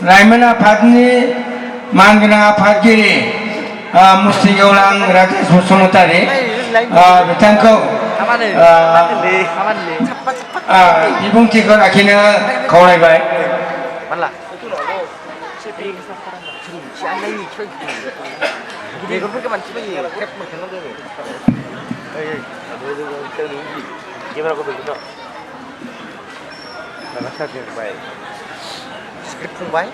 लाइमोन आफादनि मानगोनां आफादगिरि मुस्रि गेवलां राजेश बसुमतारी बिथांखौ बिबुंथिखौ लाखिनो खावलायबाय। Script fungbai.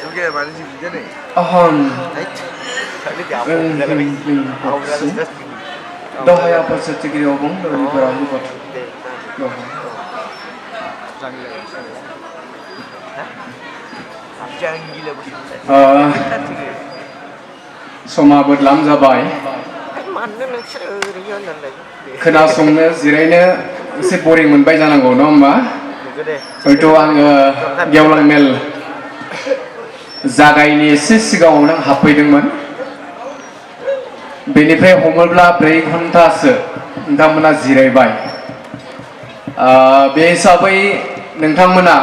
Juga mana sih dia ni? Dohai apa setinggi omong dari berani buat. Jangan gila bos. Soma berlam zabai. खोनासंनो जिरायनो एसे बोरिं मोनबाय जानांगौ न होमबा हयथ' आङो गेवलां मेल जागायनि एसे सिगाङावनो हाबफैदोंमोन बेनिफ्राय हमोब्ला 4 घन्टासो नोंथांमोना जिरायबाय बे हिसाबै नोंथांमोना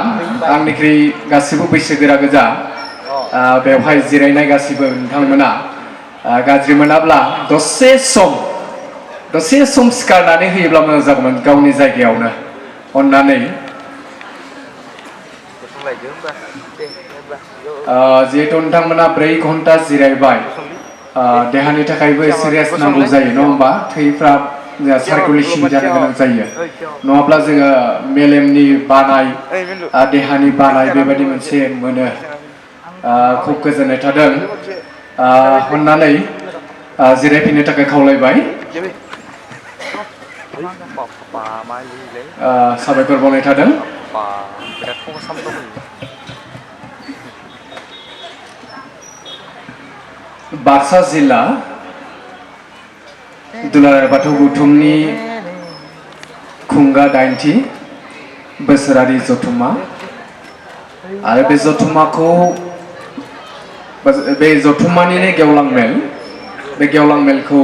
आंनिख्रुइ गासिबो बैसोगोरा गोजा बेवहाय जिरायनाय गासिबो नोंथांमोना गाज्रि मोनाब्ला दसे सम सिखारनानै होयोब्ला मोजां जागौमोन गावनि जायगायावनो अननानै जिहेतु नोंथांमोना 4 घन्टा जिरायबाय देहानि थाखायबो एसे रेस्ट नांगौ जायो नङा होमबा थैफ्रा सार्कुलेसन जानो गोनां जायो नङाब्ला जोङो मेलेमनि बानाय देहानि बानाय बेबायदि मोनसे मोनो खुब गोजोननाय थादों अननानै जिरायफिननो थाखाय खावलायबाय साबायखर बावनाय थादों बाक्सा जिल्ला दुलाराय बाथौ गौथुमनि खुंगा 8थि बोसोरारि जथुम्मा आरो बे जथुम्माखौ बे जथुम्मानिनो गेवलां मेल बे गेवलां मेलखौ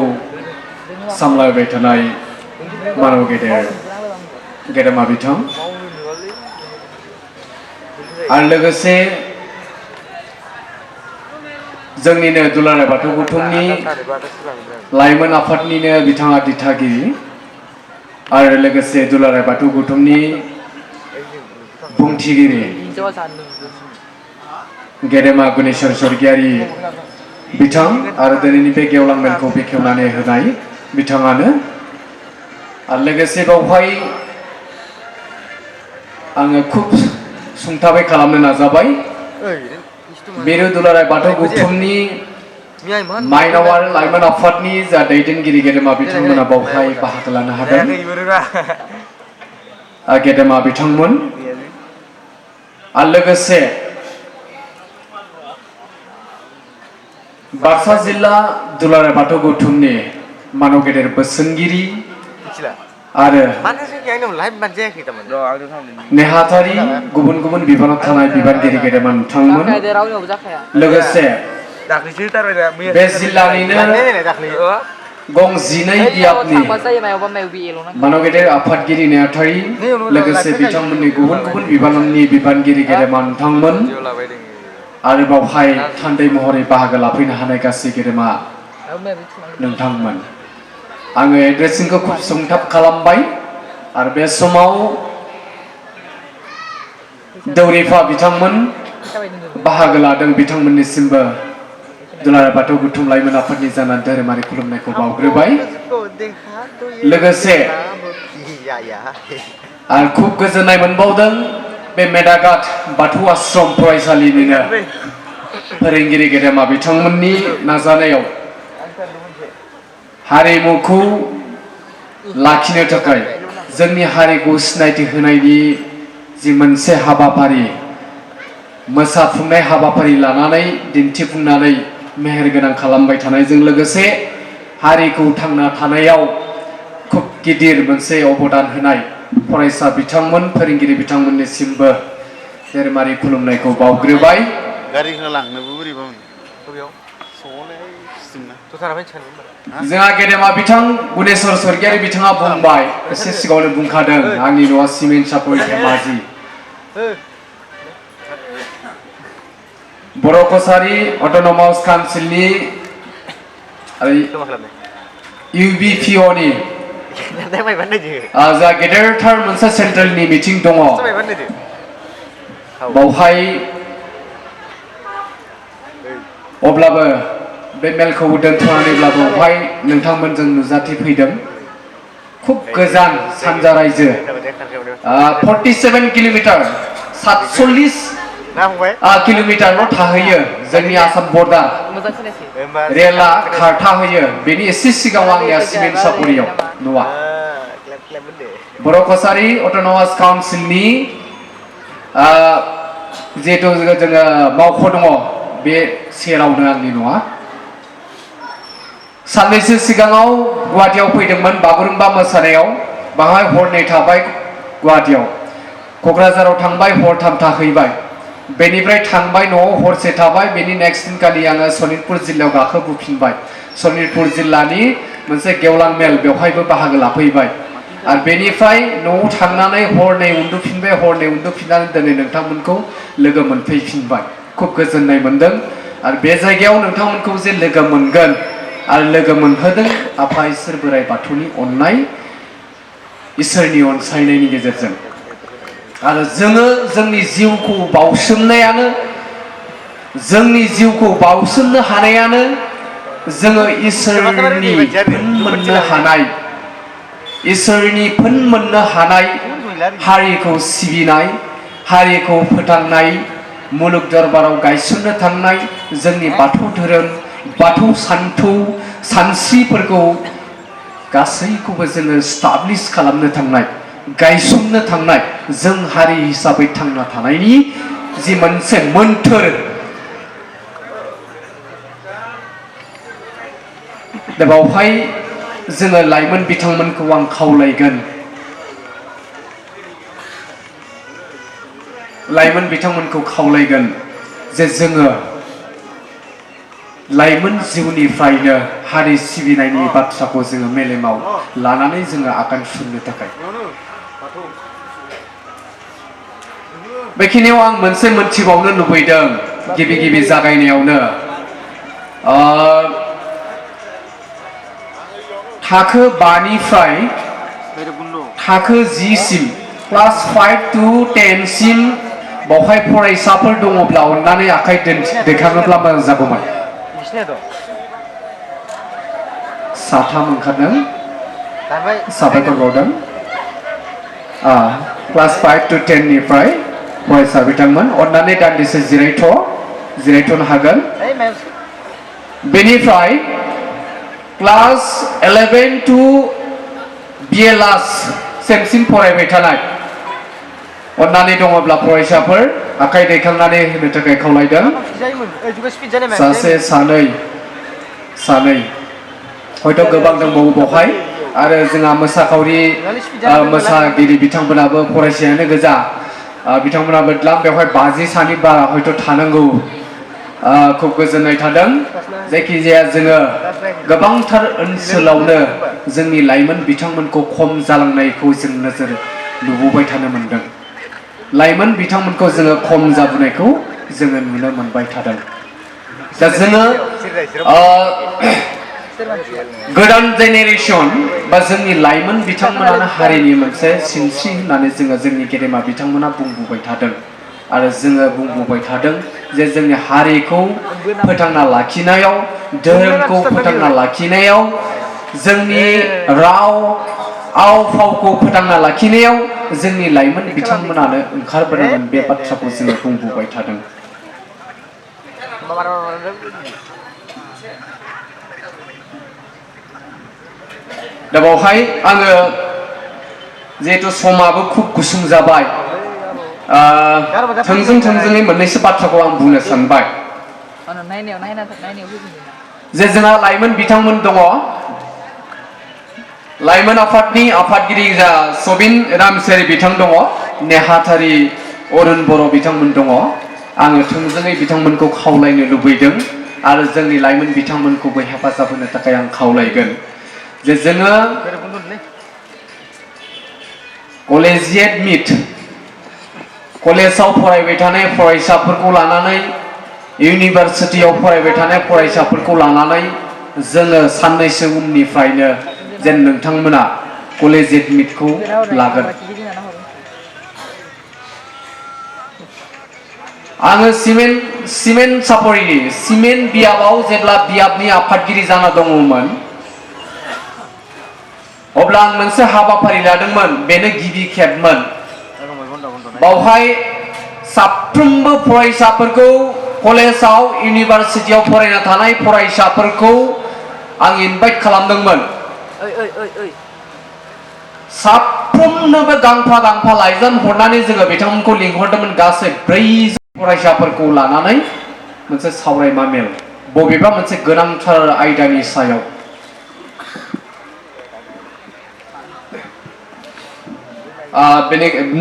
सामलायबाय थानाय मानव गेदेमा बिथां आरो लोगोसे जोंनिनो दुलाराय बाथौ गौथुमनि लाइमोन आफादनिनो बिथाङा दिथागिरि आरो लोगोसे दुलाराय बाथौ गौथुमनि बुंथिगिरि गेदेमा गुनेश्वर स्वर्गियारि बिथां आरो दिनैनि बे गेवलां मेलखौ बेखेवनानै होनाय बिथाङानो आरो लोगोसे बावहाय आङो खुब सुंथाबै खालामनो नाजाबाय मिरु दुलाराय बाथौ गौथुमनि माइनाव आरो लाइमोन आफादनि जा दैदेनगिरि गेदेमा बिथांमोना बावहाय बाहागो लानो हादों गेदेमा बिथांमोन आरो लोगोसे बाक्सा जिल्ला दुलाराय बाथौ गौथुमनि मानव गेदेर बोसोनगिरि आरो नेहाथारि गुबुन गुबुन बिबानाव थानाय बिबानगिरि गेदेमा नोंथांमोन लोगोसे बे जिल्लानिनो गं 12 बियाबनि मानव गेदेर आफादगिरि नेहाथारि लोगोसे बिथांमोननि गुबुन गुबुन बिबाननि बिबानगिरि गेदेमा नोंथांमोन आरो बावहाय थान्दै महरै बाहागो लाफैनो हानाय गासै गेदेमा नोंथांमोन आङो एड्रेसिंखौ खुब सुंथाब खालामबाय आरो बे समाव दौरिफा बिथांमोन बाहागो लादों बिथांमोननिसिमबो दुलाराय बाथौ गौथुम लाइमोन आफादनि जानानै धोरोमारि खुलुमनायखौ बावग्रोबाय लोगोसे आं खुब गोजोननाय मोनबावदों बे मेदाघाट बाथौ आश्रम फरायसालिनिनो फोरोंगिरि गेदेमा बिथांमोननि नाजानायाव हारिमुखौ लाखिनो थाखाय जोंनि हारिखौ सिनायथि होनायनि जि मोनसे हाबाफारि मोसाफुंनाय हाबाफारि लानानै दिन्थिफुंनानै मेहेरगोनां खालामबाय थानायजों लोगोसे हारिखौ थांना थानायाव खुब गिदिर मोनसे अबदान होनाय फरायसा बिथांमोन फोरोंगिरि बिथांमोननिसिमबो धोरोमारि खुलुमनायखौ बावग्रोबाय गारि लांनोबो बोरैबा मोनो जोंहा गेदेमा बिथां गुनेश्वर स्वर्गियारि बिथाङा बुंबाय एसे सिगाङावनो बुंखादों आंनि न'आ सिमेन्ट सापरि धेमाजि बर' कसारि अट'नमास काउन्सिलनि UBPO नि जा गेदेरथार मोनसे सेन्ट्रेलनि मिटिं दङ बावहाय अब्लाबो बे मेलखौ दोनथ'नानैब्लाबो बावहाय नोंथांमोनजों नुजाथि फैदों खुब गोजान सानजा रायजो 47 किल'मिटार 47 किल'मिटारल' थाहैयो जोंनि आसाम बर्डार रेला खारथाहैयो बेनि एसे सिगाङाव आंनिया सिमेन्ट सापरियाव न'आ बर' कसारि अट'नमास काउन्सिलनि जिहेतु जोङो मावख' दङ बे सेरावनो आंनि न'आ साननैसो सिगाङाव गुवाहाटियाव फैदोंमोन बागुरुम्बा मोसानायाव बाहाय हरनै थाबाय गुवाहाटियाव क'क्राझाराव थांबाय हरथाम थाहैबाय बेनिफ्राय थांबाय न'आव हरसे थाबाय बेनि नेक्स्ट दिनखालि आङो सनितपुर जिल्लायाव गाखोबोफिनबाय सनितपुर जिल्लानि मोनसे गेवलां मेल बेवहायबो बाहागो लाफैबाय आरो बेनिफ्राय न'आव थांनानै हरनै उन्दुफिननानै दिनै नोंथांमोनखौ लोगो मोनफैफिनबाय खुब गोजोननाय मोनदों आरो बे जायगायाव नोंथांमोनखौ जे लोगो मोनगोन आरो लोगो मोनहोदों आफा इसोर बोराइ बाथौनि अननाय इसोरनि अनसायनायनि गेजेरजों आरो जोङो जोंनि जिउखौ बावसोमनायानो जोंनि जिउखौ बावसोमनो हानायानो जोङो इसोरनि फोन मोननो हानाय हारिखौ सिबिनाय हारिखौ फोथांनाय मुलुग दरबाराव गायसननो थांनाय जोंनि बाथौ धोरोम बाथौ सान्थौ सानस्रिफोरखौ गासैखौबो जोङो स्टाब्लिश खालामनो थांनाय गायसननो थांनाय जों हारि हिसाबै थांना थानायनि जि मोनसे मोन्थोर दा बावहाय जोङो लाइमोन बिथांमोनखौ आं खावलायगोन जे जोङो लाइमोन जिउनिफ्रायनो हारि सिबिनायनि बाथ्राखौ जोङो मेलेमाव लानानै जोङो आगान सुरनो थाखाय बेखिनियाव आं मोनसे मोनथिबावनो लुबैदों गिबि जागायनायावनो थाखो 5 निफ्राय थाखो 10 सिम क्लास 5 to 10 सिम बावहाय फरायसाफोर दङब्ला अननानै आखाइ दैखाङोब्ला मोजां जागौमोन साथाम ओंखारदों साबायखर बावदों क्लास 5 to 10 निफ्राय फरायसा बिथांमोन अननानै दान्दिसे जिरायथ'नो हागोन बेनिफ्राय क्लास 11 to BA लास्ट सेमसिम फरायबाय थानाय अननानै दङब्ला फरायसाफोर आखाइ दैखांनानै होनो थाखाय खावलायदों सासे सानै हयथ' गोबां दंबावो बेवहाय आरो जोंहा मोसागिरि बिथांमोनाबो फरायसायानो गोजा बिथांमोनाबो बेवहाय 50 सानि बारा हयथ' थानांगौ खुब गोजोननाय थादों जायखिजाया जोङो गोबांथार ओनसोलावनो जोंनि लाइमोन बिथांमोनखौ खम जालांनायखौ जों नोजोर नुबोबाय थानो मोनदों लाइमोन बिथांमोनखौ जोङो खम जाबोनायखौ जोङो नुनो मोनबाय थादों दा जोङो गोदान जेनेरेशन बा जोंनि लाइमोन बिथांमोनानो हारिनि मोनसे सिनस्रि होननानै जोङो जोंनि गेदेमा बिथांमोना बुंबोबाय थादों आरो जोङो बुंबोबाय थादों जे जोंनि हारिखौ फोथांना लाखिनायाव धोरोमखौ फोथांना लाखिनायाव जोंनि राव आव फावखौ फोथांना लाखिनायाव जोंनि लाइमोन बिथांमोनानो ओंखारबोनांगोन बे बाथ्राखौ जोङो बुंबोबाय थादों दा बावहाय आङो जिहेतु समाबो खुब गुसुं जाबाय थोंजोङै मोननैसो बाथ्राखौ आं बुंनो सानबाय जे जोंहा लाइमोन बिथांमोन दङ लाइमोन आफादनि आफादगिरि जा सबिन रामसियारि बिथां दङ नेहाथारि अरुण बर' बिथांमोन दङ आङो थोंजोङै बिथांमोनखौ खावलायनो लुबैदों आरो जोंनि लाइमोन बिथांमोनखौबो हेफाजाब होनो थाखाय आं खावलायगोन जे जोङो कलेजियेट मिट कलेजाव फरायबाय थानाय फरायसाफोरखौ लानानै इउनिभार्सिटियाव फरायबाय थानाय फरायसाफोरखौ लानानै जोङो साननैसो उननिफ्रायनो जेन नोंथांमोना कलेजियेट मिटखौ लागोन आङो सिमेन्ट सापरिनि सिमेन्ट बियाबाव जेब्ला बियाबनि आफादगिरि जाना दङमोन अब्ला आं मोनसे हाबाफारि लादोंमोन बेनो गिबि खेबमोन बावहाय साफ्रोमबो फरायसाफोरखौ कलेजाव इउनिभार्सिटियाव फरायना थानाय फरायसाफोरखौ आं इनभाइट खालामदोंमोन साफ्रोमनोबो गांफा गांफा लाइजाम हरनानै जोङो बिथांमोनखौ लिंहरदोंमोन गासै 4 फरायसाफोरखौ लानानै मोनसे सावरायमा मेल बबेबा मोनसे गोनांथार आयदानि सायाव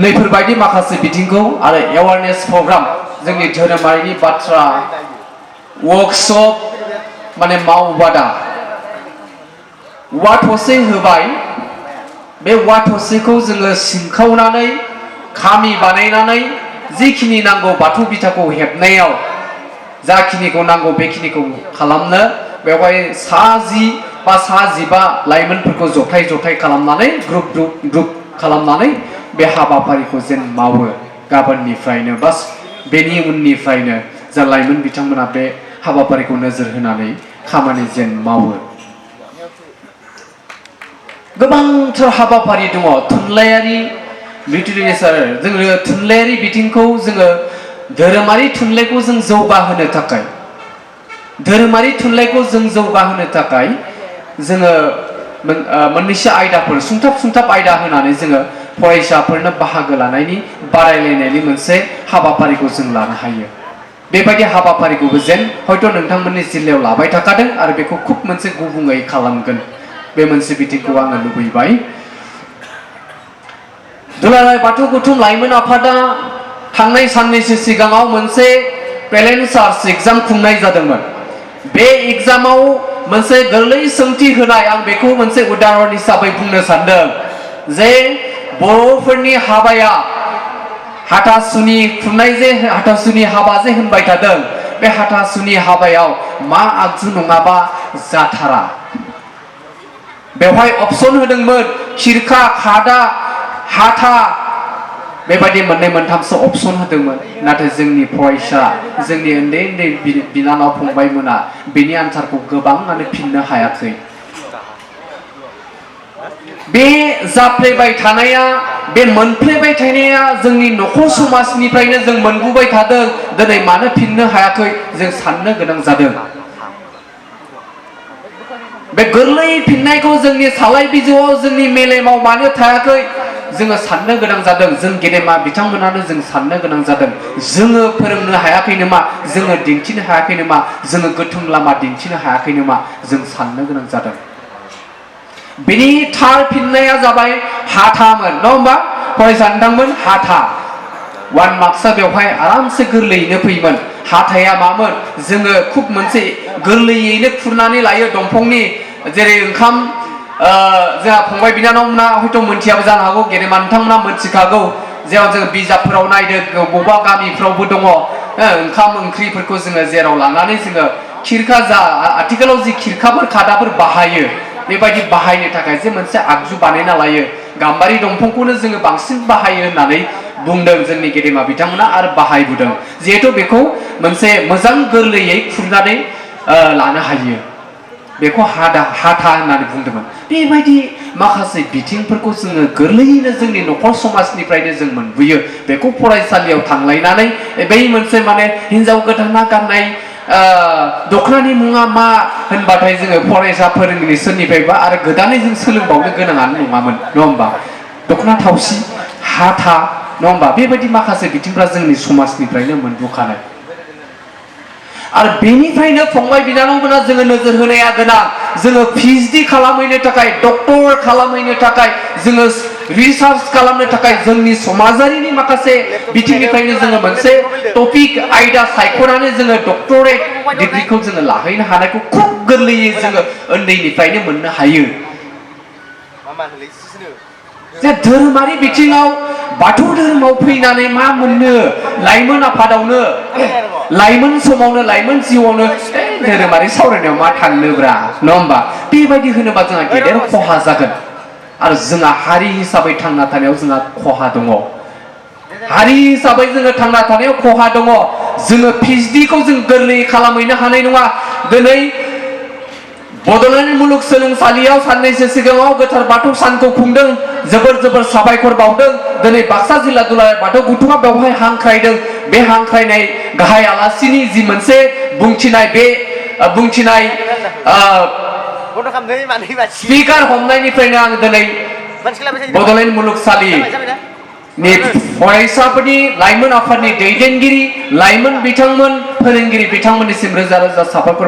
नैफोरबायदि माखासे बिथिंखौ आरो एवारनेस प्रग्राम जोंनि धोरोमारिनि बाथ्रा वर्कशप माने मावबादा वाथसे होबाय बे वाथसेखौ जोङो सिनखावनानै खामि बानायनानै जिखिनि नांगौ बाथौ बिथाखौ हेबनायाव जाखिनिखौ नांगौ बेखिनिखौ खालामनो बेवहाय 10 बा 15 लाइमोनफोरखौ जथाय खालामनानै ग्रुप खालामनानै बे हाबाफारिखौ जेन मावो गाबोननिफ्रायनो बास बेनि उननिफ्रायनो जा लाइमोन बिथांमोना बे हाबाफारिखौ नोजोर होनानै खामानि जेन मावो गोबांथार हाबाफारि दङ थुनलाइयारि लिटारेचार जोङो थुनलाइयारि बिथिंखौ जोङो धोरोमारि थुनलाइखौ जों जौगाहोनो थाखाय धोरोमारि थुनलाइखौ जों जौगाहोनो थाखाय जोङो मोननैसो आयदाफोर सुंथाब आयदा होनानै जोङो फरायसाफोरनो बाहागो लानायनि बादायलायनायनि मोनसे हाबाफारिखौ जों लानो हायो बेबायदि हाबाफारिखौबो जेन हयथ' नोंथांमोननि जिल्लायाव लाबाय थाखादों आरो बेखौ खुब मोनसे गुबुङै खालामगोन बे मोनसे बिथिंखौ आङो लुबैबाय दुलाराय बाथौ गौथुम लाइमोन आफादा थांनाय साननैसो सिगाङाव मोनसे पेलेन सार्च एग्जाम खुंनाय जादोंमोन बे एग्जामाव मोनसे गोरलै सोंथि होनाय आं बेखौ मोनसे उदाहरण हिसाबै बुंनो सानदों जे बर'फोरनि हाबाया हाथासुनि खुंनाय जे हाथासुनि हाबा जे होनबाय थादों बे हाथासुनि हाबायाव मा आगजु नङाबा जाथारा बेवहाय अपसन होदोंमोन खिरखा खादा हाथा बेबायदि मोननै मोनथामसो अपसन होदोंमोन नाथाय जोंनि फरायसा जोंनि उन्दै बिनानाव फंबायमोना बेनि आन्सारखौ गोबाङानो फिननो हायाखै बे जाफ्लेबाय थानाया बे मोनफ्लेबाय थानाया जोंनि न'खर समाजनिफ्रायनो जों मोनबोबाय थादों दिनै मानो फिननो हायाखै जों साननो गोनां जादों बे गोरलै फिननायखौ जोंनि सालाय बिजौआव जोंनि मेलेमाव मानो थायाखै जोङो साननो गोनां जादों जों गेदेमा बिथांमोनानो जों साननो गोनां जादों जोङो फोरोंनो हायाखै नामा जोङो दिन्थिनो हायाखै नामा जोङो गोथों लामा दिन्थिनो हायाखै नामा जों साननो गोनां जादों बेनि थार फिननाया जाबाय हाथामोन नङा होमबा फरायसा नोंथांमोन हाथा 1 मार्क्सआ बेवहाय आरामसे गोरलैयैनो फैयोमोन हाथाया मामोन जोङो खुब मोनसे गोरलैयैनो खुरनानै लायो दंफांनि जेरै ओंखाम जोंहा फंबाय बिनानावमोना हयथ' मोनथियाबो जानो हागौ गेदेमा नोंथांमोना मोनथिखागौ जेराव जोङो बिजाबफोराव नायदों बबेबा गामिफ्रावबो दङ ओंखाम ओंख्रिफोरखौ जोङो जेराव लानानै जोङो खिरखा जा आथिखालाव जि खिरखाफोर खादाफोर बाहायो बेबायदि बाहायनो थाखाय जे मोनसे आगजु बानायना लायो गाम्बारि दंफांखौनो जोङो बांसिन बाहायो होननानै बुंदों जोंनि गेदेमा बिथांमोना आरो बाहायबोदों जिहेथु बेखौ मोनसे मोजां गोरलैयै खुरनानै लानो हायो बेखौ हाथा होननानै बुंदोंमोन बेबायदि माखासे बिथिंफोरखौ जोङो गोरलैयैनो जोंनि न'खर समाजनिफ्रायनो जों मोनबोयो बेखौ फरायसालियाव थांलायनानै बै मोनसे माने हिन्जाव गोदाना गाननाय दखनानि मुङा मा होनबाथाय जोङो फरायसा फोरोंगिरि सोरनिफ्रायबा आरो गोदानै जों सोलोंबावनो गोनाङानो नङामोन नङा होमबा दखना थावसि हाथा नङा होमबा बेबायदि माखासे बिथिंफ्रा जोंनि समाजनिफ्रायनो मोनबोखानाय आरो बेनिफ्रायनो फंबाय बिनानावमोना जोङो नोजोर होनाया गोनां जोङो पिएचडि खालामहैनो थाखाय डक्टर खालामहैनो थाखाय जोङो रिसार्च खालामनो थाखाय जोंनि समाजारिनि माखासे बिथिंनिफ्रायनो जोङो मोनसे टपिक आयदा सायख'नानै जोङो डक्टरेट डिग्रीखौ जोङो लाहैनो हानायखौ खुब गोरलैयै जोङो उन्दैनिफ्रायनो मोननो हायो जे धोरोमारि बिथिङाव बाथौ धोरोमाव फैनानै मा मोननो लाइमोन आफादावनो लाइमोन समावनो लाइमोन जिउआवनो धोरोमारि सावरायनायाव मा थांनोब्रा नङा होमबा बेबायदि होनोबा जोंहा गेदेर खहा जागोन आरो जोंहा हारि हिसाबै थांना थानायाव जोंहा खहा दङ हारि हिसाबै जोङो थांना थानायाव खहा दङ जोङो पिएचडिखौ जों गोरलैयै खालामहैनो हानाय नङा दिनै बड'लेण्ड मुलुगसोलोंसालियाव साननैसो सिगाङाव गोथार बाथौ सानखौ खुंदों जोबोर साबायखर बावदों दिनै बाक्सा जिल्ला दुलाराय बाथौ गौथुमा बेवहाय हांख्रायदों बे हांख्रायनाय गाहाय आलासिनि जि मोनसे बुंथिनाय बे बुंथिनाय स्पिकार हमनायनिफ्रायनो आं दिनै बड'लेण्ड मुलुगसालिनि फरायसाफोरनि लाइमोन आफादनि दैदेनगिरि लाइमोन बिथांमोन फोरोंगिरि बिथांमोननिसिम रोजा रोजा साबायखर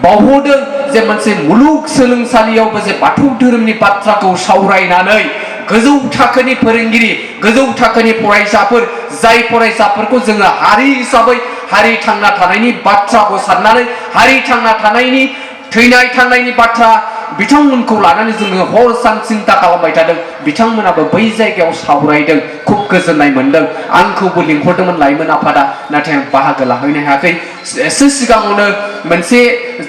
बावहरदों जे मोनसे मुलुग सोलोंसालियावबो जे बाथौ धोरोमनि बाथ्राखौ सावरायनानै गोजौ थाखोनि फोरोंगिरि गोजौ थाखोनि फरायसाफोर जाय फरायसाफोरखौ जोङो हारि हिसाबै हारि थांना थानायनि बाथ्राखौ साननानै हारि थांना थानायनि थैनाय थांनायनि बाथ्रा बिथांमोनखौ लानानै जोङो हर सान सिन्था खालामबाय थादों बिथांमोनाबो बै जायगायाव सावरायदों खुब गोजोननाय मोनदों आंखौबो लिंहरदोंमोन लाइमोन आफादा नाथाय आं बाहागो लाहैनो हायाखै एसे सिगाङावनो मोनसे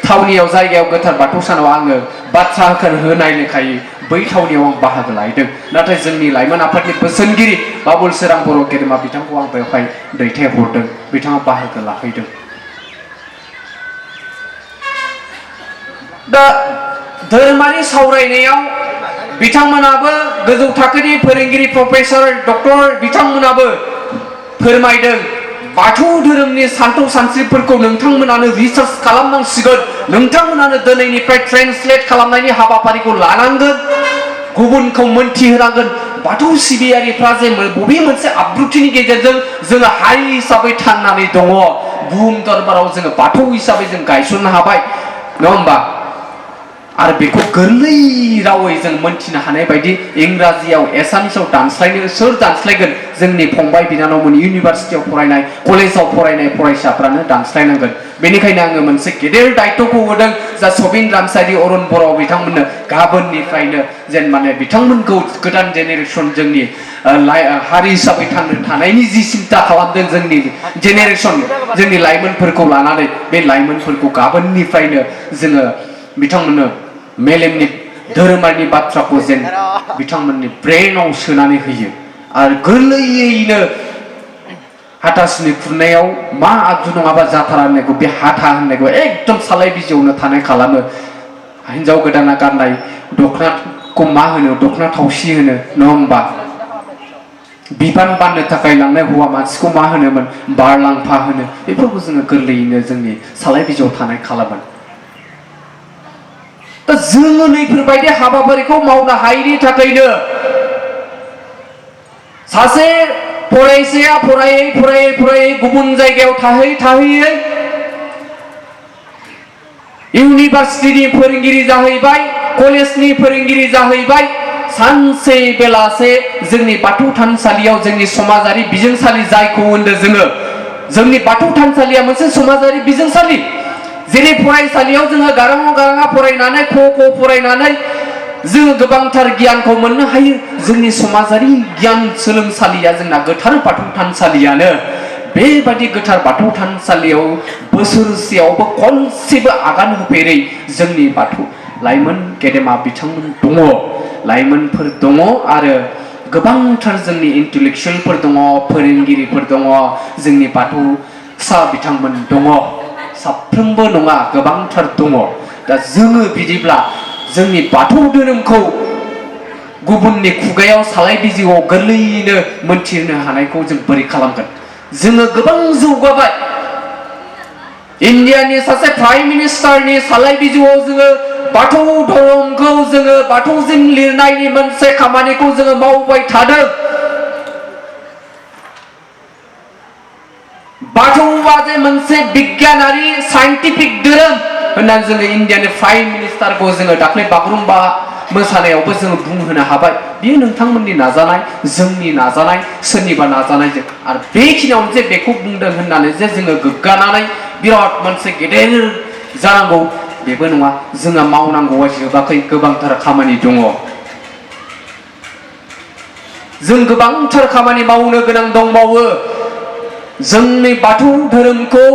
थावनियाव जायगायाव गोथार बाथौ सानाव आङो बाथ्रा होनाय लेखायै बै थावनियाव आं बाहागो लाहैदों नाथाय जोंनि लाइमोन आफादनि बोसोनगिरि बाबुल सोरां बर' गेदेमा बिथांखौ आं बेवहाय दैथायहरदों बिथाङा बाहागो लाहैदों दा धोरोमारि सावरायनायाव बिथांमोनाबो गोजौ थाखोनि फोरोंगिरि प्रफेसर डक्टर बिथांमोनाबो फोरमायदों बाथौ धोरोमनि सान्थौ सानस्रिफोरखौ नोंथांमोनानो रिसार्च खालामनांसिगोन नोंथांमोनानो दिनैनिफ्राय ट्रेन्सलेट खालामनायनि हाबाफारिखौ लानांगोन गुबुनखौ मोनथिहोनांगोन बाथौ सिबियारिफ्रा जे बबे मोनसे आब्रुथिनि गेजेरजों जोङो हारि हिसाबै थांनानै दङ बुहुम दरबाराव जोङो बाथौ हिसाबै जों गायसननो हाबाय नङा होमबा आरो बेखौ गोरलै रावै जों मोनथिनो हानाय बायदि इंराजियाव एसामिसाव दानस्लायनो सोर दानस्लायगोन जोंनि फंबाय बिनानावमोन इउनिभारसिटियाव फरायनाय कलेजाव फरायनाय फरायसाफ्रानो दानस्लायनांगोन बेनिखायनो आङो मोनसे गेदेर दायित्वखौ होदों जा सबिन रामसारि अरुण बर' बिथांमोननो गाबोननिफ्रायनो जेन माने बिथांमोनखौ गोदान जेनेरेसन जोंनि हारि हिसाबै थांनो थानायनि जि सिन्था खालामदों जोंनि जेनेरेसन जोंनि लाइमोनफोरखौ लानानै बे लाइमोनफोरखौ गाबोननिफ्रायनो जोङो बिथांमोननो मेलेमनि धोरोमारि बाथ्राखौ जेन बिथांमोननि ब्रेनाव सोनानै होयो आरो गोरलैयैनो हाथासुनि खुरनायाव मा आगजु नङाबा जाथारा होननायखौ बे हाथा होननायखौ एकदम सालाय बिजौआवनो थानाय खालामो हिनजाव गोदाना गाननाय दख'नाखौ मा होनो दख'ना थावसि होनो नङा होमबा बिबान बाननो थाखाय लांनाय हौवा मानसिखौ मा होनोमोन बारलांफा होनो बेफोरखौ जोङो गोरलैयैनो जोंनि सालाय बिजौआव थानाय खालामो दा जोङो नैफोरबायदि हाबाफारिखौ मावनो हायैनि थाखायनो सासे फरायसाया फरायै गुबुन जायगायाव थाहैयै इउनिभारसिटिनि फोरोंगिरि जाहैबाय कलेजनि फोरोंगिरि जाहैबाय सानसे बेलासे जोंनि बाथौ थानसालियाव जोंनि समाजारि बिजोंसालि जायखौ होनदों जोङो जोंनि बाथौ थानसालिया मोनसे समाजारि बिजोंसालि जेरै फरायसालियाव जोङो गाराङा फरायनानै ख फरायनानै जोङो गोबांथार गियानखौ मोननो हायो जोंनि समाजारि गियान सोलोंसालिया जोंना गोथार बाथौ थानसालियानो बेबायदि गोथार बाथौ थानसालियाव बोसोरसेयावबो खनसेबो आगान होफेरै जोंनि बाथौ लाइमोन गेदेमा बिथांमोन दङ लाइमोनफोर दङ आरो गोबांथार जोंनि इन्टेलेक्सुयेलफोर दङ फोरोंगिरिफोर दङ जोंनि बाथौसा बिथांमोन दङ साफ्रोमबो नङा गोबांथार दङ दा जोङो बिदिब्ला जोंनि बाथौ धोरोमखौ गुबुननि खुगायाव सालाय बिजिआव गोरलैयैनो मोनथिनो हानायखौ जों बोरै खालामगोन जोङो गोबां जौगाबाय इन्डियानि सासे प्राइम मिनिस्टारनि सालाय बिजिआव जोङो बाथौ धर्मखौ जोङो बाथौजों लिरनायनि मोनसे खामानिखौ जोङो मावबाय थादों बाथौआ जे मोनसे बिगियानारि साइन्टिफिक धोरोम होननानै जोङो इन्डियानि प्राइम मिनिस्टारखौ जोङो दाख्लै बागुरुम्बा मोसानायावबो जोङो बुंहोनो हाबाय बियो नोंथांमोननि नाजानाय जोंनि नाजानाय सोरनिबा नाजानायजों आरो बेखिनियावनो जे बेखौ बुंदों होननानै जे जोङो गोग्गानानै बिराद मोनसे गेदेर जानांगौ बेबो नङा जोंहा मावनांगौआ जोबाखै गोबांथार खामानि दङ जों गोबांथार खामानि मावनो गोनां दंबावो जोंनि बाथौ धोरोमखौ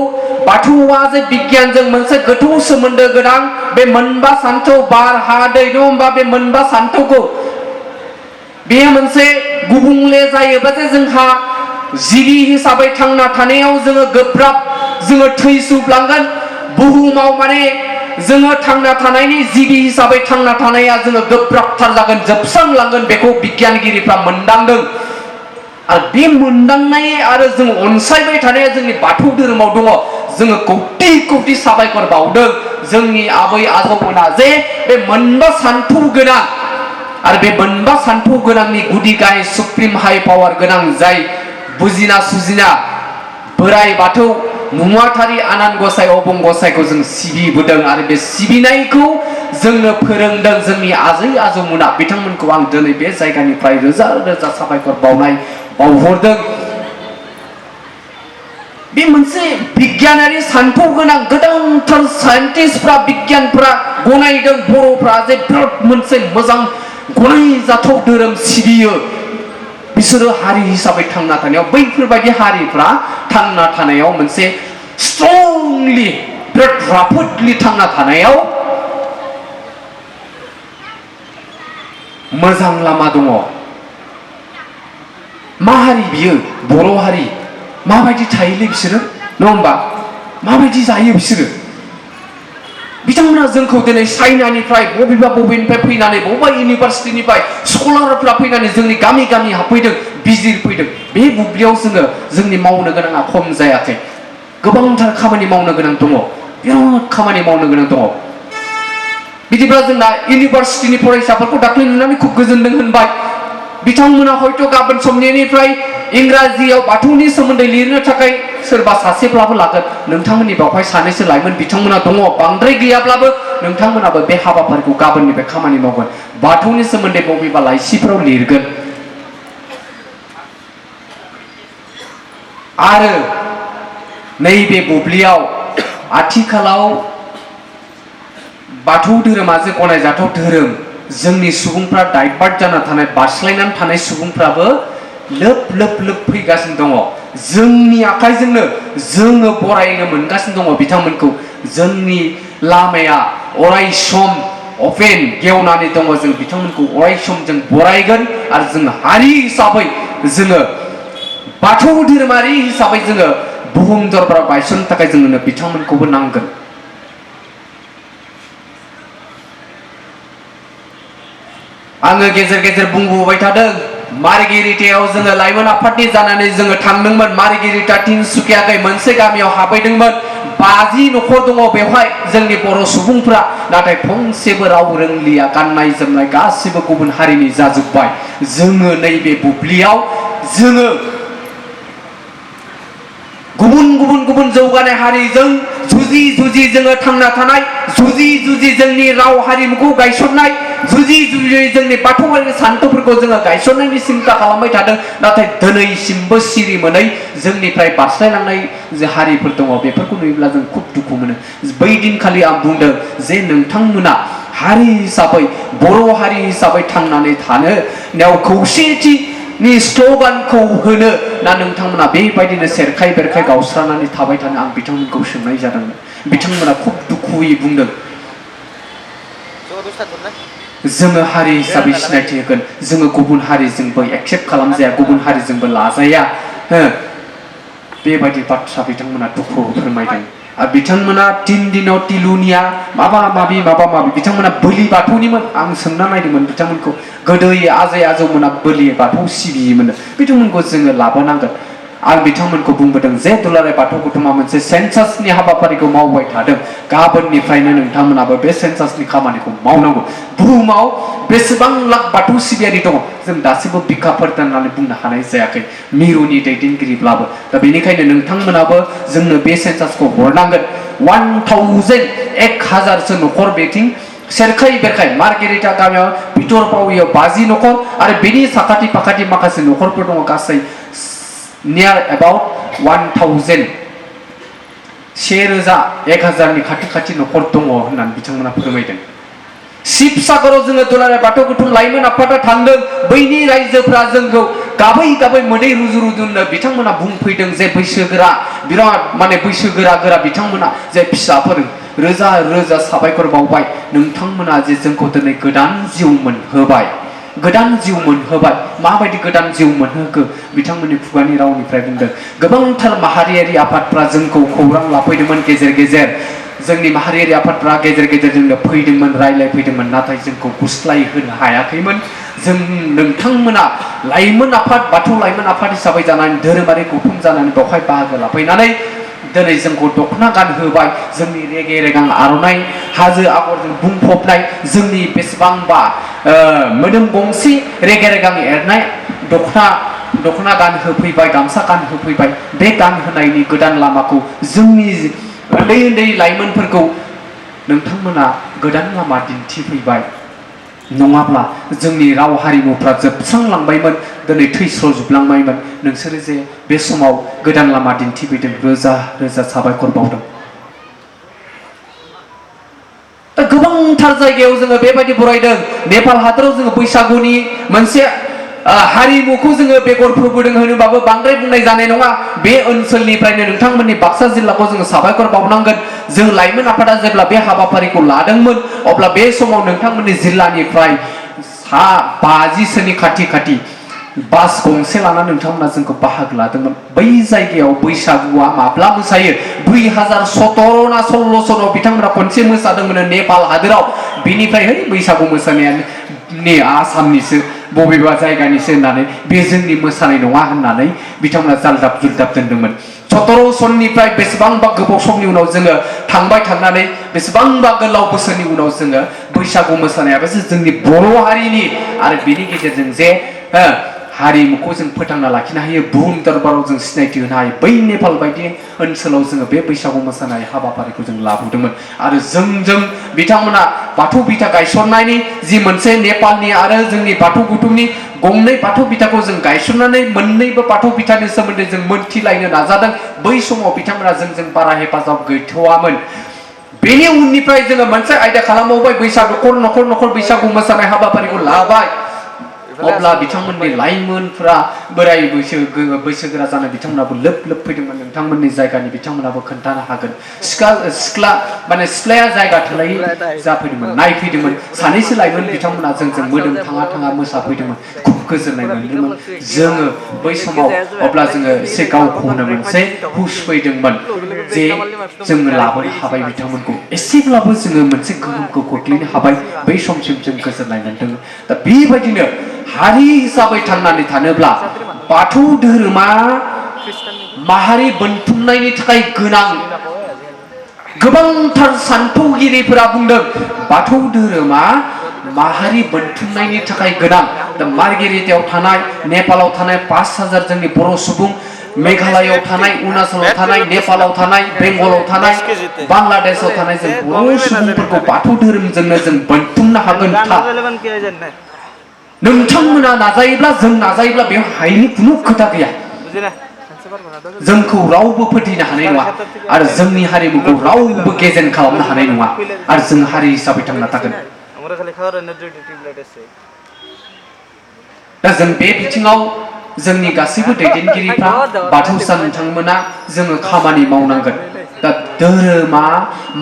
बाथौआ जे बिगियानजों मोनसे गोथौ सोमोन्दो गोनां बे मोनबा सानथौ बार हा दै दं होनबा बे मोनबा सानथौखौ बेयो मोनसे गुबुंले जायोबा जे जोंहा जिबि हिसाबै थांना थानायाव जोङो गोब्राब जोङो थैसुबलांगोन बुहुमाव माने जोङो थांना थानायनि जिबि हिसाबै थांना थानाया जोङो गोब्राबथार जागोन जोबस्रांलांगोन बेखौ बिगियानगिरिफ्रा मोनदांदों आरो बे मोनदांनाय आरो जों अनसायबाय थानाया जोंनि बाथौ धोरोमाव दङ जोङो कौटि कौटि साबायखर बावदों जोंनि आबै आजौमोना जे बे मोनबा सानथौ गोनां आरो बे मोनबा सानथौ गोनांनि गुदि गाहाय सुप्रिम हाइ पावार गोनां जाय बुजिना सुजिना बोराइ बाथौ नुवाथारि आनान गसाइ अबं गसाइखौ जों सिबिबोदों आरो बे सिबिनायखौ जोंनो फोरोंदों जोंनि आजै आजौमोना बिथांमोनखौ आं दिनै बे जायगानिफ्राय रोजा रोजा साबायखर बावहरदों बे मोनसे बिगियानारि सानथौ गोनां गोदानथार साइन्टिस्टफ्रा बिगियानफ्रा गनायदों बर'फ्रा जे बिराद मोनसे मोजां गनायजाथाव धोरोम सिबियो बिसोरो हारि हिसाबै थांना थानायाव बैफोरबायदि हारिफ्रा थांना थानायाव मोनसे स्ट्रंलि बिराद राफोदलि थांना थानायाव मोजां लामा दङ मा हारि बियो बर' हारि माबायदि थायोलै बिसोरो नङा होमबा माबायदि जायो बिसोरो बिथांमोना जोंखौ दिनै चाइनानिफ्राय बबेनिफ्राय फैनानै बबेबा इउनिभार्सिटिनिफ्राय स्कलारफ्रा फैनानै जोंनि गामि गामि हाबफैदों बिजिरफैदों बे बुब्लियाव जोङो जोंनि मावनो गोनाङा खम जायाखै गोबांथार खामानि मावनो गोनां दङ बिराद खामानि मावनो गोनां दङ बिदिब्ला जोंना इउनिभार्सिटिनि फरायसाफोरखौ दाख्लै नुनानै खुब गोजोनदों होनबाय बिथांमोना हयथ' गाबोन समनिफ्राय इंराजियाव बाथौनि सोमोन्दै लिरनो थाखाय सोरबा सासेब्लाबो लागोन नोंथांमोननि बेवहाय सानैसो लाइमोन बिथांमोना दङ बांद्राय गैयाब्लाबो नोंथांमोनाबो बे हाबाफारिखौ गाबोननिफ्राय खामानि मावगोन बाथौनि सोमोन्दै बबेबा लाइसिफोराव लिरगोन आरो नैबे बुब्लियाव आथिखालाव बाथौ धोरोमा जे गनायजाथाव धोरोम जोंनि सुबुंफ्रा डाइभार्ट जाना थानाय बारस्लायनानै थानाय सुबुंफ्राबो लोब लोब लोब फैगासिनो दङ जोंनि आखाइजोंनो जोङो बरायनो मोनगासिनो दङ बिथांमोनखौ जोंनि लामाया अराय सम अपेन गेवनानै दङ जों बिथांमोनखौ अराय सम जों बरायगोन आरो जों हारि हिसाबै जोङो बाथौ धोरोमारि हिसाबै जोङो बुहुम दरबाराव गायसननो थाखाय जोंनो बिथांमोनखौबो नांगोन आङो गेजेर गेजेर बुंबोबाय थादों मार्गेरिटायाव जोङो लाइमोन आफादनि जानानै जोङो थांदोंमोन मार्गेरिटा तिनसुकियाखै मोनसे गामियाव हाबैदोंमोन 50 न'खर दङ बेवहाय जोंनि बर' सुबुंफ्रा नाथाय फंसेबो राव रोंलिया गाननाय जोमनाय गासिबो गुबुन हारिनि जाजोब्बाय जोङो नैबे बुब्लियाव जोङो गुबुन जौगानाय हारिजों जुजि जुजि जोङो थांना थानाय जुजि जुजि जोंनि राव हारिमुखौ गायसननाय जुजि जुजि जोंनि बाथौआरि सान्थौफोरखौ जोङो गायसननायनि सिन्था खालामबाय थादों नाथाय दिनैसिमबो सिरि मोनै जोंनिफ्राय बारस्लायलांनाय जे हारिफोर दङ बेफोरखौ नुयोब्ला जों खुब दुखु मोनो बै दिनखालि आं बुंदों जे नोंथांमोना हारि हिसाबै बर' हारि हिसाबै थांनानै थानो खौसेथि नि स्ल'गानखौ होनो ना नोंथांमोना बेबायदिनो सेरखाय बेरखाय गावस्रानानै थाबाय थानो आं बिथांमोनखौ सोंनाय जादोंमोन बिथांमोना खुब दुखुयै बुंदों जोङो हारि हिसाबै सिनायथि होगोन जोङो गुबुन हारिजोंबो एक्सेप्ट खालामजाया गुबुन हारिजोंबो लाजाया बेबायदि बाथ्रा बिथांमोना दुखु फोरमायदों आरो बिथांमोना 3 दिनाव तिलुनिया माबा माबि बिथांमोना बोलि बाथौनिमोन आं सोंना नायदोंमोन बिथांमोनखौ गोदोयै आजै आजौमोना बोलि बाथौ सिबियोमोन बिथांमोनखौ जोङो लाबोनांगोन आं बिथांमोनखौ बुंबोदों जे दुलाराय बाथौ गौथुमा मोनसे सेन्सासनि हाबाफारिखौ मावबाय थादों गाबोननिफ्रायनो नोंथांमोनाबो बे सेन्सासनि खामानिखौ मावनांगौ बुहुमाव बेसेबां लाख बाथौ सिबियारि दङ जों दासिमबो बिखाफोर होननानै बुंनो हानाय जायाखै मिरुनि दैदेनगिरिब्लाबो दा बेनिखायनो नोंथांमोनाबो जोंनो बे सेन्सासखौ हरनांगोन 1000सो न'खर बेथिं सेरखाय बेरखाय मार्गेरिटा गामियाव भितर पावियाव 50 न'खर आरो बेनि साखाथि फाखाथि माखासे न'खरफोर दङ गासै नियर अबाउट 1000 1000 खाथि खाथि न'खर दङ होननानै बिथांमोना फोरमायदों शिबसागराव जोङो दुलाराय बाथौ गौथुम लाइमोन आफादा थांदों बैनि रायजोफ्रा जोंखौ गाबै गाबै मोदै रुजु रुजुनो बिथांमोना बुंफैदों जे बैसोगोरा बिराद माने बैसोगोरा बिथांमोना जे फिसाफोर रोजा रोजा साबायखर बावबाय नोंथांमोना जे जोंखौ दिनै गोदान जिउ मोनहोबाय माबायदि गोदान जिउ मोनहोखो बिथांमोननि खुगानि रावनिफ्राय बुंदों गोबांथार माहारियारि आफादफ्रा जोंखौ खौरां लाफैदोंमोन गेजेर गेजेर जोंनि माहारियारि आफादफ्रा गेजेर गेजेर जोंनो फैदोंमोन रायलायफैदोंमोन नाथाय जोंखौ गुस्लाय होनो हायाखैमोन जों नोंथांमोना लाइमोन आफाद बाथौ लाइमोन आफाद हिसाबै जानानै धोरोमारि गौथुम जानानै बेवहाय बाहागो लाफैनानै दिनै जोंखौ दखना गानहोबाय जोंनि रेगे रेगां आर'नाइ हाजो आगरजों बुंफबनाय जोंनि बेसेबांबा मोदोम गंसे रेगे रेगां एरनाय दखना गानहोफैबाय गामसा गानहोफैबाय बे गानहोनायनि गोदान लामाखौ जोंनि उन्दै उन्दै लाइमोनफोरखौ नोंथांमोना गोदान लामा दिन्थिफैबाय नङाब्ला जोंनि राव हारिमुफ्रा जोबस्रांलांबायमोन दिनै थैस्र'जोबलांबायमोन नोंसोरो जे बे समाव गोदान लामा दिन्थिफैदों रोजा रोजा साबायखर बावदों दा गोबांथार जायगायाव जोङो बेबायदि बरायदों नेपाल हादराव जोङो बैसागुनि मोनसे हारिमुखौ जोङो बेगर फोबोदों होनोबाबो बांद्राय बुंनाय जानाय नङा बे ओनसोलनिफ्रायनो नोंथांमोननि बाक्सा जिल्लाखौ जोङो साबायखर बावनांगोन जों लाइमोन आफादा जेब्ला बे हाबाफारिखौ लादोंमोन अब्ला बे समाव नोंथांमोननि जिल्लानिफ्राय 50सोनि खाथि बास गंसे लानानै नोंथांमोना जोंखौ बाहागो लादोंमोन बै जायगायाव बैसागुआ माब्ला मोसायो 2017 ना 16 सनाव बिथांमोना खनसे मोसादोंमोन नेपाल हादोराव बिनिफ्राय बैसागु मोसानाया आसामनिसो बबेबा जायगानिसो होननानै बे जोंनि मोसानाय नङा होननानै बिथांमोना जालदाब जुलदाब दोनदोंमोन 17 सननिफ्राय बेसेबांबा गोबाव समनि उनाव जोङो थांबाय थांनानै बेसेबांबा गोलाव बोसोरनि उनाव जोङो बैसागु मोसानायाबो जोंनि बर' हारिनि आरो बेनि गेजेरजों जे हारिमुखौ जों फोथांना लाखिनो हायो बुहुम दरबाराव जों सिनायथि होनो हायो बै नेपाल बायदि ओनसोलाव जोङो बे बैसागु मोसानाय हाबाफारिखौ जों लाबोदोंमोन आरो जों बिथांमोना बाथौ बिथा गायसननायनि जि मोनसे नेपालनि आरो जोंनि बाथौ गौथुमनि गंनै बाथौ बिथाखौ जों गायसननानै मोननैबो बाथौ बिथानि सोमोन्दै जों मोनथिलायनो नाजादों बै समाव बिथांमोना जोंजों बारा हेफाजाब गैथ'वामोन बेनि उननिफ्राय जोङो मोनसे आयदा खालामबावबाय बैसागु न'खर बैसागु मोसानाय हाबाफारिखौ लाबाय अब्ला बिथांमोननि लाइमोनफ्रा बोराय बैसोगोरा जानाय बिथांमोनाबो लोब फैदोंमोन नोंथांमोननि जायगानि बिथांमोनाबो खोन्थानो हागोन सिख्लाया जायगा थोलायै जाफैदोंमोन नायफैदोंमोन सानैसो लाइमोन बिथांमोना जोंजों मोदोम थाङा मोसाफैदोंमोन खुब गोजोननाय मोनदोंमोन जोङो बै समाव अब्ला जोङो एसे गावखौनो मोनसे हुस फैदोंमोन जे जोङो लाबोनो हाबाय बिथांमोनखौ एसेब्लाबो जोङो मोनसे गोहोमखौ खोख्लैनो हाबाय बै समसिम जों गोजोननाय मोनदों दा बेबायदिनो हारि हिसाबै थांनानै थानोब्ला बाथौ धोरोमा माहारि बोनथुमनायनि थाखाय गोनां गोबांथार सान्थौगिरिफोरा बुंदों बाथौ धोरोमा माहारि बोनथुमनायनि थाखाय गोनां दा मार्गेरिटायाव थानाय नेपालाव थानाय 5000 जोंनि बर' सुबुं मेघालयआव थानाय अरुणाचलाव थानाय नेपालाव थानाय बेंगलाव थानाय बांलादेशआव थानाय जों बर' सुबुंफोरखौ बाथौ धोरोमजोंनो जों बोनथुमनो हागोन नोंथांमोना नाजायोब्ला जों नाजायोब्ला बेयाव हायैनि खुनु खोथा गैया जोंखौ रावबो फोथैनो हानाय नङा आरो जोंनि हारिमुखौ रावबो गेजेन खालामनो हानाय नङा आरो जों हारि हिसाबै थांना थागोन दा जों बे बिथिङाव जोंनि गासैबो दैदेनगिरिफ्रा बाथौसा नोंथांमोना जोङो खामानि मावनांगोन दा धोरोमा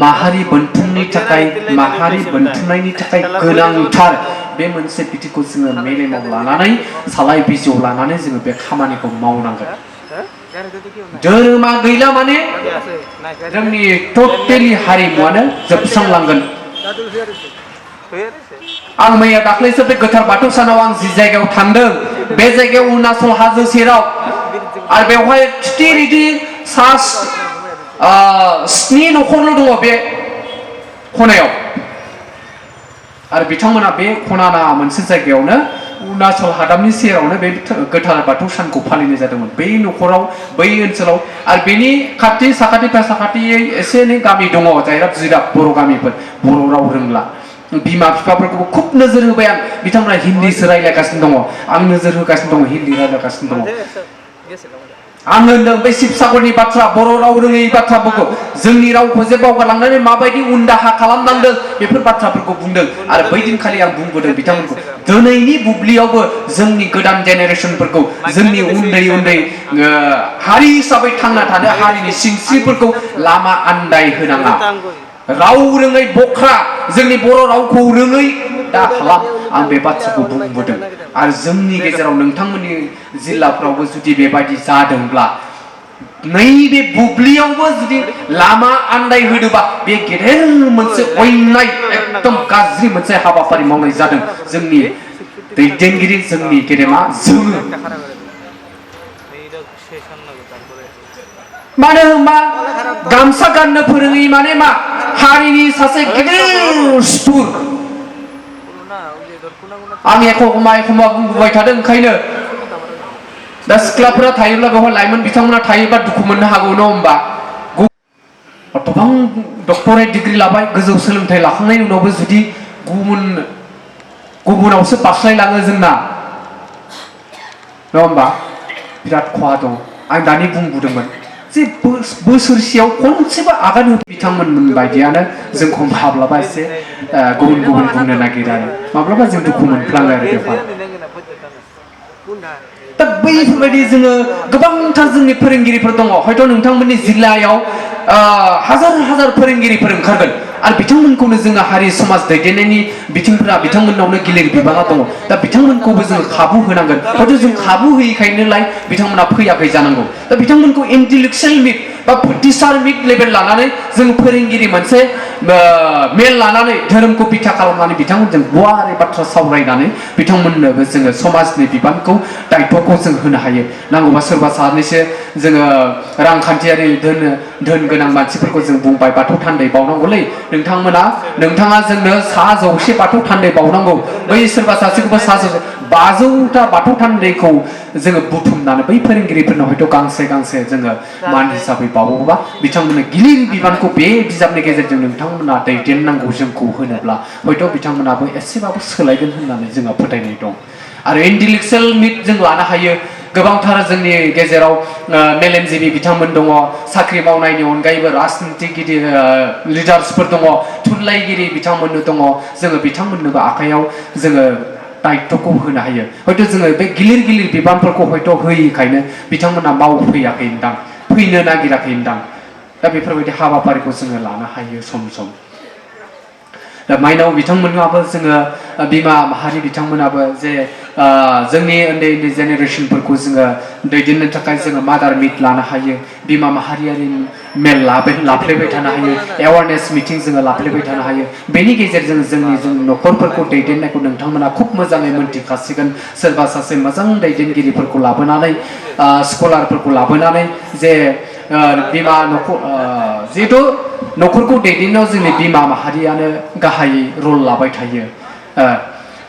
माहारि बोनथुमनायनि थाखाय गोनांथार बे मोनसे बिथिंखौ जोङो मेलेमाव लानानै सालाय बिजौ लानानै जोङो बे खामानिखौ मावनांगोन धोरोमा गैला माने जोंनि टटेलि हारिमुआनो जोबस्रांलांगोन आं मैया दाख्लैसो बे गोथार बाथौ सानाव आं जि जायगायाव थांदों बे जायगायाव अरुणाचल हाजो सेराव आरो बेवहाय स्थिर 7 न'खरल' दङ बे खनायाव आरो बिथांमोना बे खनाना मोनसे जायगायावनो अरुणाचल हादाबनि सेरावनो बे गोथार बाथौ सानखौ फालिनाय जादोंमोन बै न'खराव बै ओनसोलाव आरो बेनि खाथि साखाथियै एसे एनै गामि दङ जायराब जिराब बर' गामिफोर बर' राव रोंला बिमा बिफाफोरखौबो खुब नोजोर होबाय आं बिथांमोना हिन्दीसो रायज्लायगासिनो दङ आं नोजोर होगासिनो दङ हिन्दी रायज्लायगासिनो दङ आं होनदों बे शिबसागरनि बाथ्रा बर' राव रोङै बाथ्राफोरखौ जोंनि रावखौ जे बावगारलांनानै माबायदि उनदाहा खालामनांदों बेफोर बाथ्राफोरखौ बुंदों आरो बै दिनखालि आं बुंबोदों बिथांमोनखौ दिनैनि बुब्लियावबो जोंनि गोदान जेनेरेसनफोरखौ जोंनि उन्दै उन्दै हारि हिसाबै थांना थानो हारिनि सिनस्रिफोरखौ लामा आन्दाय होनाङा राव रोङै बख्रा जोंनि बर' रावखौ रोङै दा खालाम आं बे बाथ्राखौ बुंबोदों आरो जोंनि गेजेराव नोंथांमोननि जिल्लाफ्रावबो जुदि बेबायदि जादोंब्ला नैबे बुब्लियावबो जुदि लामा आन्दाय होदोंबा बे गेदेर मोनसे अन्याय एकदम गाज्रि मोनसे हाबाफारि मावनाय जादों जोंनि दैदेनगिरि जोंनि गेदेमा जोङो मानो होनबा गामसा गाननो फोरोङै माने मा हारिनि सासे गिदिर सुथुर आं एखम्बा बुंबोबाय थादों ओंखायनो दा सिख्लाफोरा थायोब्ला बेवहाय लाइमोन बिथांमोना थायोब्ला दुखु मोननो हागौ नङा होमबा गोबां डक्टरेट डिग्री लाबाय गोजौ सोलोंथाइ लाखांनायनि उनावबो जुदि गुबुनावसो बास्लायलाङो जोंना नङा होमबा बिराद खहा दं आं दानि बुंबोदोंमोन जे बोसोरसेयाव खनसेबो आगान हो बिथांमोन बायदियानो जोंखौ माब्लाबा एसे गुबुन बुंनो नागिरो आरो माब्लाबा जों दुखु मोनफ्लाङो आरो बेवहाय दा बैफोरबायदि जोङो गोबांथार जोंनि फोरोंगिरिफोर दङ हयथ' नोंथांमोननि जिल्लायाव हाजार फोरोंगिरिफोर ओंखारगोन आरो बिथांमोनखौनो जोङो हारि समाज दैदेननायनि बिथिंफोरा बिथांमोननावनो गिलिर बिबाना दङ दा बिथांमोनखौबो जोङो खाबु होनांगोन हयथ' जों खाबु होयैखायनोलाय बिथांमोना फैयाखै जानांगौ दा बिथांमोनखौ इन्टेलेक्सुयेल मिट बा टिचार मिट लेभेल लानानै जों फोरोंगिरि मोनसे मेल लानानै धोरोमखौ बिथा खालामनानै बिथांमोनजों गुवारै बाथ्रा सावरायनानै बिथांमोननोबो जोङो समाजनि बिबानखौ दायित्वखौ जों होनो हायो नांगौबा सोरबा सानैसो जोङो रांखान्थियारि धोन गोनां मानसिफोरखौ जों बुंबाय बाथौ थान्दै बावनांगौलै नोंथाङा जोंनो 100 बाथौ थान्दै बावनांगौ बै सोरबा सासेखौबो 500टा बाथौ थान्दैखौ जोङो बुथुमनानै बै फोरोंगिरिफोरनो हयथ' गांसे जोङो मान हिसाबै बावोबा बिथांमोननो गिलिर बिबानखौ बे बिजाबनि गेजेरजों नोंथांमोना दैदेननांगौ जोंखौ होनोब्ला हयथ' बिथांमोनाबो एसेबाबो सोलायगोन होननानै जोंहा फोथायनाय दं आरो इन्टेलेक्सुयेल मिट जों लानो हायो गोबांथार जोंनि गेजेराव मेलेमजिबि बिथांमोन दङ साख्रि मावनायनि अनगायैबो राजनितिगिरि लिडार्सफोर दङ थुनलाइगिरि बिथांमोननो दङ जोङो बिथांमोननोबो आखायाव जोङो दायित्वखौ होनो हायो हयथ' जोङो बे गिलिर बिबानफोरखौ हयथ' होयैखायनो बिथांमोना मावफैयाखैदां फैनो नागिराखैदां दा बेफोरबायदि हाबाफारिखौ जोङो लानो हायो सम दा माइनाव बिथांमोनाबो जोङो बिमा माहारि बिथांमोनाबो जे जोंनि उन्दै जेनेरेसनफोरखौ जोङो दैदेननो थाखाय जोङो मादार मिट लानो हायो बिमा माहारियारि मेल लाफ्लेबाय थानो हायो एवारनेस मिटिं जोङो लाफ्लेबाय थानो हायो बेनि गेजेरजों जोंनि न'खरफोरखौ दैदेननायखौ नोंथांमोना खुब मोजाङै मोनथिखासिगोन सोरबा सासे मोजां दैदेनगिरिफोरखौ लाबोनानै स्कलारफोरखौ लाबोनानै जे बिमा न'खर जिहेथु न'खरखौ दैदेननायाव जोंनि बिमा माहारियानो गाहायै रल लाबाय थायो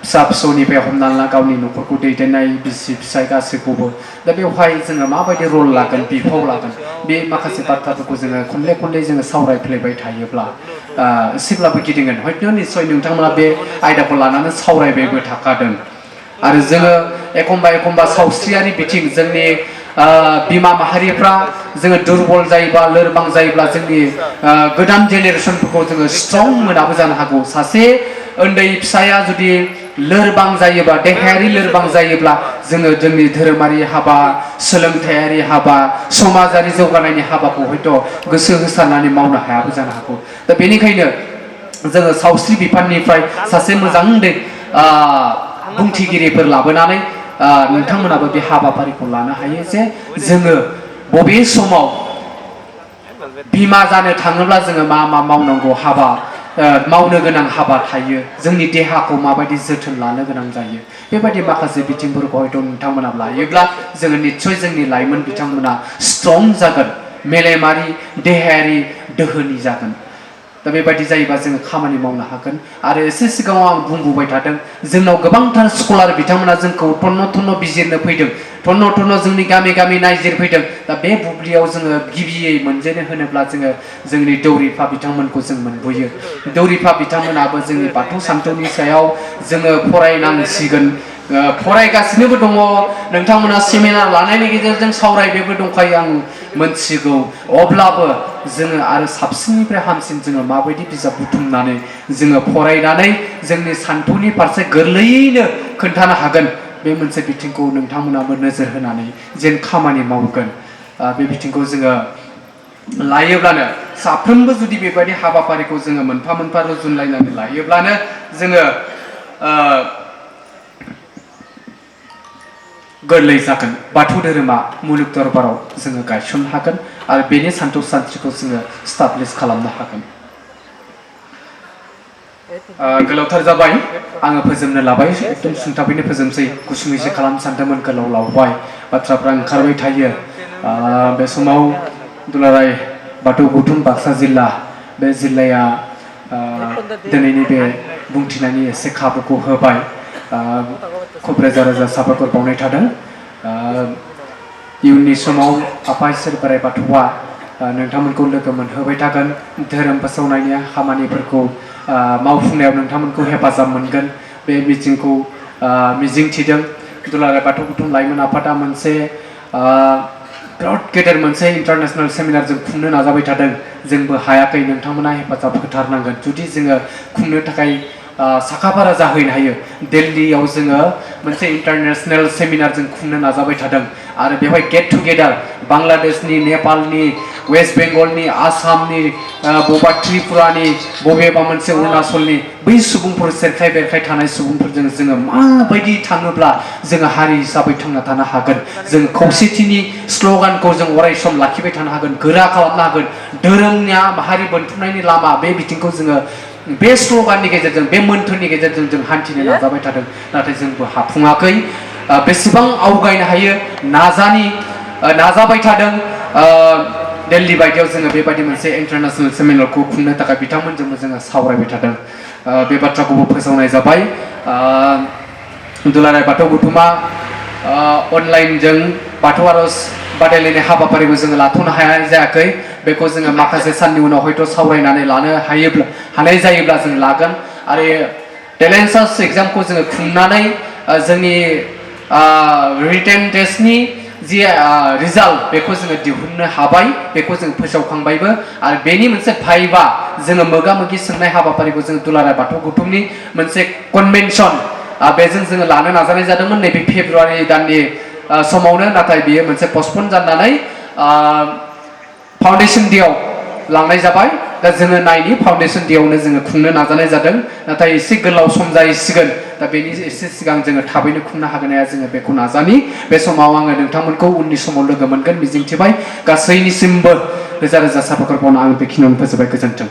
फिसा फिसौनिफ्राय हमनानै ला गावनि न'खरखौ दैदेननाय बिसि फिसाय गासैखौबो दा बेवहाय जोङो माबायदि रल लागोन बिफाव लागोन बे माखासे बाथ्राफोरखौ जोङो खनले जोङो सावरायफ्लेबाय थायोब्ला एसेब्लाबो गिदिंगोन हयथ' निस्सय नोंथांमोना बे आयदाखौ लानानै सावरायबायबो थाखादों आरो जोङो एखम्बा सावस्रियारि बिथिं जोंनि बिमा माहारिफ्रा जोङो दुरबल जायोबा लोरबां जायोब्ला जोंनि गोदान जेनेरेसनफोरखौ जोङो स्ट्रं मोनाबो जानो हागौ सासे उन्दै फिसाया जुदि लोरबां जायोबा देहायारि लोरबां जायोब्ला जोङो जोंनि धोरोमारि हाबा सोलोंथायारि हाबा समाजारि जौगानायनि हाबाखौ हयथ' गोसो होसारनानै मावनो हायाबो जानो हागौ दा बेनिखायनो जोङो सावस्रि बिफाननिफ्राय सासे मोजां बुंथिगिरिफोर लाबोनानै नोंथांमोनाबो बे हाबाफारिखौ लानो हायो जे जोङो बबे समाव बिमा जानो थाङोब्ला जोङो मा मावनांगौ हाबा मावनो गोनां हाबा थायो जोंनि देहाखौ माबायदि जोथोन लानो गोनां जायो बेबायदि माखासे बिथिंफोरखौ हयथ' नोंथांमोना लायोब्ला जोङो निस्सय जोंनि लाइमोन बिथांमोना स्ट्रं जागोन मेलेमारि देहायारि दोहोनि जागोन दा बेबायदि जायोबा जोङो खामानि मावनो हागोन आरो एसे सिगाङाव आं बुंबोबाय थादों जोंनाव गोबांथार स्कलार बिथांमोना जोंखौ थन्न बिजिरनो फैदों टन्न टन्न जोंनि गामि गामि नायजिरफैदों दा बे बुब्लियाव जोङो गिबियै मोनजेनो होनोब्ला जोङो जोंनि दौरिफा बिथांमोनखौ जों मोनबोयो दौरिफा बिथांमोनाबो जोंनि बाथौ सान्थौनि सायाव जोङो फरायनांसिगोन फरायगासिनोबो दङ नोंथांमोना सेमिनार लानायनि गेजेरजों सावरायबायबो दंखायो आं मोनथिगौ अब्लाबो जोङो आरो साबसिननिफ्राय हामसिन जोङो माबायदि बिजाब बुथुमनानै जोङो फरायनानै जोंनि सान्थौनि फारसे गोरलैयैनो खोन्थानो हागोन बे मोनसे बिथिंखौ नोंथांमोनाबो नोजोर होनानै जेन खामानि मावगोन बे बिथिंखौ जोङो लायोब्लानो साफ्रोमबो जुदि बेबायदि हाबाफारिखौ जोङो मोनफा मोनफा रुजुनलायनानै लायोब्लानो जोङो गोरलै जागोन बाथौ धोरोमा मुलुग दरबाराव जोङो गायसननो हागोन आरो बेनि सान्थौ सानस्रिखौ जोङो स्टाब्लिस खालामनो हागोन गोलावथार जाबाय आङो फोजोबनो लाबाय एकदम सुंथाबैनो फोजोबसै गुसुङैसो खालामनो सानदोंमोन गोलाव लावबाय बाथ्राफ्रा ओंखारबाय थायो बे समाव दुलाराय बाथौ गौथुम बाक्सा जिल्ला बे जिल्लाया दिनैनि बे बुंथिनायनि एसे खाबुखौ होबाय खुब रोजा रोजा साबायखर बावनाय थादों इयुननि समाव आफा इसोर बोराइ बाथौआ नोंथांमोनखौ लोगो मोनहोबाय थागोन धोरोम फोसावनायनि खामानिफोरखौ मावफुंनायाव नोंथांमोनखौ हेफाजाब मोनगोन बे मिजिंखौ मिजिंथिदों दुलाराय बाथौ गौथुम लाइमोन आफादा मोनसे बिराद गेदेर मोनसे इन्टारनेशनेल सेमिनार जों खुंनो नाजाबाय थादों जोंबो हायाखै नोंथांमोना हेफाजाब होथारनांगोन जुदि जोङो खुंनो थाखाय साखाफारा जाहैनो हायो दिल्लीयाव जोङो मोनसे इन्टारनेशनेल सेमिनार जों खुंनो नाजाबाय थादों आरो बेवहाय गेट टुगेदार बांलादेशनि नेपालनि वेस्ट बेंगलनि आसामनि बबेबा त्रिपुरानि बबेबा मोनसे अरुणाचलनि बै सुबुंफोर सेरखाय बेरखाय थानाय सुबुंफोरजों जोङो माबायदि थाङोब्ला जोङो हारि हिसाबै थांना थानो हागोन जों खौसेथिनि स्ल'गानखौ जों अराय सम लाखिबाय थानो हागोन गोरा खालामनो हागोन धोरोमनिया हारि बोनथुमनायनि लामा बे बिथिंखौ जोङो बे स्ल'गाननि गेजेरजों बे मोन्थोरनि गेजेरजों जों हान्थिनो नाजाबाय थादों नाथाय जोंबो हाफुङाखै बेसेबां आवगायनो हायो नाजाबाय थादों दिल्ली बायदियाव जोङो बेबायदि मोनसे इन्टारनेशनेल सेमिनारखौ खुंनो थाखाय बिथांमोनजोंबो जोङो सावरायबाय थादों बे बाथ्राखौबो फोसावनाय जाबाय दुलाराय बाथौ गौथुमा अनलाइनजों बाथौ आर'ज बादायलायनाय हाबाफारिबो जोङो लाथ'नो हानाय जायाखै बेखौ जोङो माखासे साननि उनाव हयथ' सावरायनानै लानो हानाय जायोब्ला जों लागोन आरो टेलेन्ट सार्च एग्जामखौ जोङो खुंनानै जोंनि रिटेन टेस्टनि जि रिजाल्ट बेखौ जोङो दिहुननो हाबाय बेखौ जों फोसावखांबायबो आरो बेनि मोनसे भाइबा जोङो मोगा मोगि सोंनाय हाबाफारिखौ जों दुलाराय बाथौ गौथुमनि मोनसे कनभेनसन बेजों जोङो लानो नाजानाय जादोंमोन नैबे फेब्रुवारि दाननि समावनो नाथाय बियो मोनसे पस्टपन जानानै फाउन्डेसन डेआव लांनाय जाबाय दा जोङो नायनि फाउन्डेसन डेआवनो जोङो खुंनो नाजानाय जादों नाथाय एसे गोलाव सम जाहैसिगोन दा बेनि एसे सिगां जोङो थाबैनो खुंनो हागोन जोङो बेखौ नाजानि बे समाव आङो नोंथांमोनखौ उननि समाव लोगो मोनगोन मिजिंथिबाय गासैनिसिमबो रोजा रोजा साबायखर बावना आं बेखिनियावनो फोजोबबाय गोजोन्थों